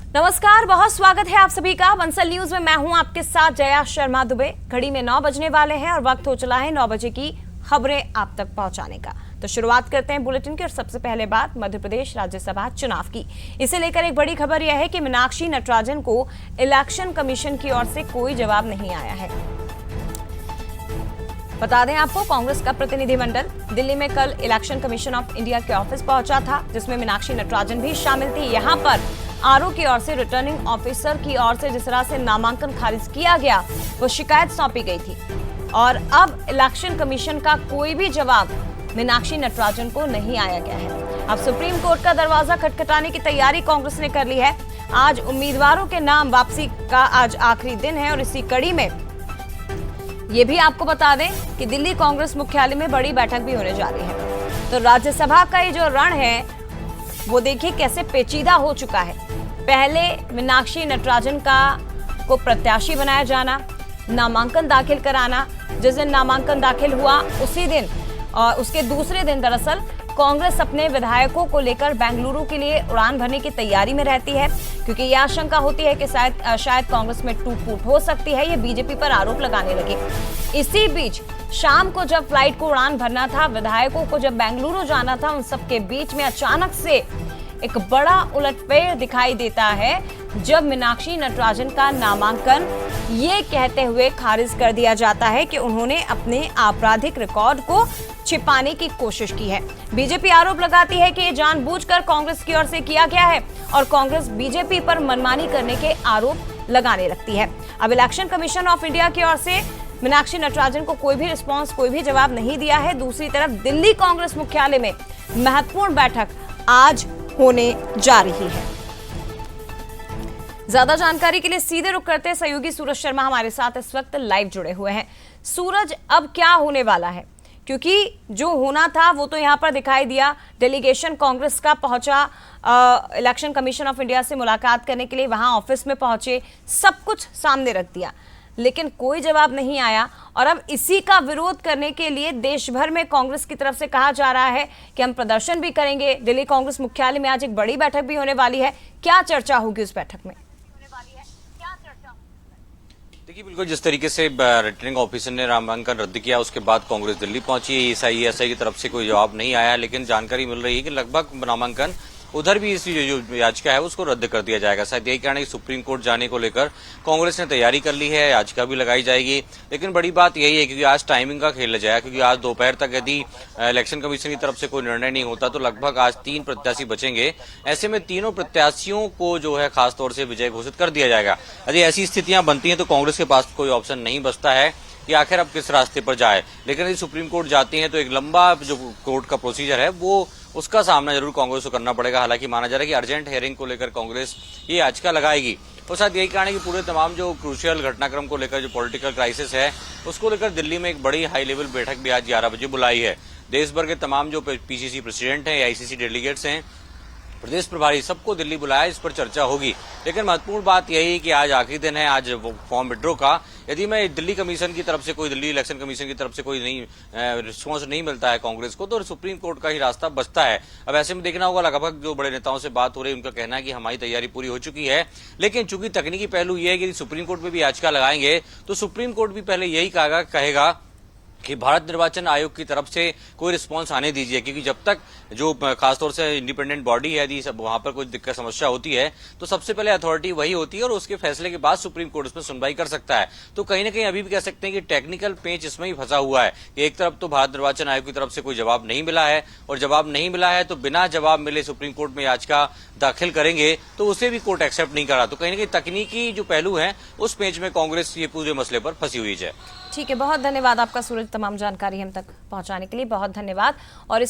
नमस्कार, बहुत स्वागत है आप सभी का बंसल न्यूज में। मैं हूं आपके साथ जया शर्मा दुबे। घड़ी में 9 बजने वाले हैं और वक्त हो चला है 9 बजे की खबरें आप तक पहुंचाने का। तो शुरुआत करते हैं बुलेटिन की और सबसे पहले बात मध्य प्रदेश राज्यसभा चुनाव की। इसे लेकर एक बड़ी खबर यह है कि मीनाक्षी नटराजन को इलेक्शन कमीशन की ओर से कोई जवाब नहीं आया है। बता दें आपको, कांग्रेस का प्रतिनिधिमंडल दिल्ली में कल इलेक्शन कमीशन ऑफ इंडिया के ऑफिस पहुंचा था, जिसमें मीनाक्षी नटराजन भी शामिल थी। यहां पर आरओ की ओर से रिटर्निंग ऑफिसर की ओर से जिस तरह से नामांकन खारिज किया गया, वो शिकायत सौंपी गई थी और अब इलेक्शन कमीशन का कोई भी जवाब मीनाक्षी नटराजन को नहीं आया गया है। अब सुप्रीम कोर्ट का दरवाजा खटखटाने की तैयारी कांग्रेस ने कर ली है। आज उम्मीदवारों के नाम वापसी का आज आखिरी दिन है और इसी कड़ी में ये भी आपको बता दें कि दिल्ली कांग्रेस मुख्यालय में बड़ी बैठक भी होने जा रही है। तो राज्यसभा का ये जो रण है वो देखिए कैसे पेचीदा हो चुका है। पहले मीनाक्षी नटराजन को प्रत्याशी बनाया जाना, नामांकन दाखिल कराना, जिस दिन नामांकन दाखिल हुआ उसी दिन और उसके दूसरे दिन दरअसल कांग्रेस अपने विधायकों को लेकर बेंगलुरु के लिए उड़ान भरने की तैयारी में रहती है, क्योंकि यह आशंका होती है कि शायद कांग्रेस में टूट फूट हो सकती है। ये बीजेपी पर आरोप लगाने लगे। इसी बीच शाम को जब फ्लाइट को उड़ान भरना था, विधायकों को जब बेंगलुरु जाना था, उन सबके बीच में अचानक से एक बड़ा उलटफेर दिखाई देता है जब मीनाक्षी नटराजन का नामांकन ये कहते हुए खारिज कर दिया जाता है कि उन्होंने अपने आपराधिक रिकॉर्ड को छिपाने की कोशिश की है। बीजेपी आरोप लगाती है कि ये जानबूझकर कांग्रेस की ओर से किया गया है और कांग्रेस बीजेपी पर मनमानी करने के आरोप लगाने लगती है। अब इलेक्शन कमीशन ऑफ इंडिया की ओर से मीनाक्षी नटराजन को कोई भी रिस्पांस, कोई भी जवाब नहीं दिया है। दूसरी तरफ दिल्ली कांग्रेस मुख्यालय में महत्वपूर्ण बैठक आज होने जा रही है। ज्यादा जानकारी के लिए सीधे रुख करते हैं सहयोगी सूरज शर्मा हमारे साथ इस वक्त लाइव जुड़े हुए हैं। सूरज, अब क्या होने वाला है? क्योंकि जो होना था वो तो यहाँ पर दिखाई दिया। डेलीगेशन कांग्रेस का पहुंचा इलेक्शन कमीशन ऑफ इंडिया से मुलाकात करने के लिए, वहां ऑफिस में पहुंचे, सब कुछ सामने रख दिया, लेकिन कोई जवाब नहीं आया। और अब इसी का विरोध करने के लिए देश भर में कांग्रेस की तरफ से कहा जा रहा है कि हम प्रदर्शन भी करेंगे। दिल्ली कांग्रेस मुख्यालय में आज एक बड़ी बैठक भी होने वाली है। क्या चर्चा होगी उस बैठक में? देखिए, बिल्कुल जिस तरीके से रिटर्निंग ऑफिसर ने नामांकन रद्द किया, उसके बाद कांग्रेस दिल्ली पहुंची है। ईएसआई की तरफ से कोई जवाब नहीं आया, लेकिन जानकारी मिल रही है कि लगभग नामांकन उधर भी इस जो याचिका है उसको रद्द कर दिया जाएगा। शायद यही कारण है कि सुप्रीम कोर्ट जाने को लेकर कांग्रेस ने तैयारी कर ली है, याचिका भी लगाई जाएगी। लेकिन बड़ी बात यही है क्योंकि आज टाइमिंग का खेल जाएगा, क्योंकि आज दोपहर तक यदि इलेक्शन कमीशन की तरफ से कोई निर्णय नहीं होता तो लगभग आज 3 प्रत्याशी बचेंगे। ऐसे में तीनों प्रत्याशियों को जो है खासतौर से विजय घोषित कर दिया जाएगा। यदि ऐसी स्थितियां बनती हैं तो कांग्रेस के पास कोई ऑप्शन नहीं बचता है कि आखिर अब किस रास्ते पर जाए। लेकिन यदि सुप्रीम कोर्ट जाती हैं तो एक लंबा जो कोर्ट का प्रोसीजर है वो उसका सामना जरूर कांग्रेस को करना पड़ेगा। हालांकि माना जा रहा है कि अर्जेंट हियरिंग को लेकर कांग्रेस ये याचिका लगाएगी। और साथ यही कारण है कि पूरे तमाम जो क्रूशियल घटनाक्रम को लेकर जो पॉलिटिकल क्राइसिस है उसको लेकर दिल्ली में एक बड़ी हाई लेवल बैठक भी आज 11 बजे बुलाई है। देश भर के तमाम जो पीसीसी प्रेसिडेंट हैं, आईसीसी डेलीगेट्स हैं, प्रदेश प्रभारी, सबको दिल्ली बुलाया, इस पर चर्चा होगी। लेकिन महत्वपूर्ण बात यही है कि आज आखिरी दिन है आज फॉर्म विड्रॉ का। यदि मैं दिल्ली कमीशन की तरफ से दिल्ली इलेक्शन कमीशन की तरफ से कोई नहीं रिस्पॉन्स नहीं मिलता है कांग्रेस को, तो सुप्रीम कोर्ट का ही रास्ता बचता है। अब ऐसे में देखना होगा, लगभग जो बड़े नेताओं से बात हो रही है उनका कहना है कि हमारी तैयारी पूरी हो चुकी है। लेकिन चूंकि तकनीकी पहलू यह है कि सुप्रीम कोर्ट में भी याचिका लगाएंगे तो सुप्रीम कोर्ट भी पहले यही कहेगा कि भारत निर्वाचन आयोग की तरफ से कोई रिस्पांस आने दीजिए, क्योंकि जब तक जो खासतौर से इंडिपेंडेंट बॉडी है, यदि वहां पर कोई दिक्कत समस्या होती है तो सबसे पहले अथॉरिटी वही होती है और उसके फैसले के बाद सुप्रीम कोर्ट उसमें सुनवाई कर सकता है। तो कहीं ना कहीं अभी भी कह सकते हैं कि टेक्निकल पेंच इसमें ही फंसा हुआ है कि एक तरफ तो भारत निर्वाचन आयोग की तरफ से कोई जवाब नहीं मिला है, और जवाब नहीं मिला है तो बिना जवाब मिले सुप्रीम कोर्ट में याचिका दाखिल करेंगे तो उसे भी कोर्ट एक्सेप्ट नहीं करा। तो कहीं ना कहीं तकनीकी जो पहलू है उस पेंच में कांग्रेस ये पूरे मसले पर फंसी हुई है। ठीक है, बहुत धन्यवाद आपका सूरज, तमाम जानकारी हम तक पहुंचाने के लिए बहुत धन्यवाद। और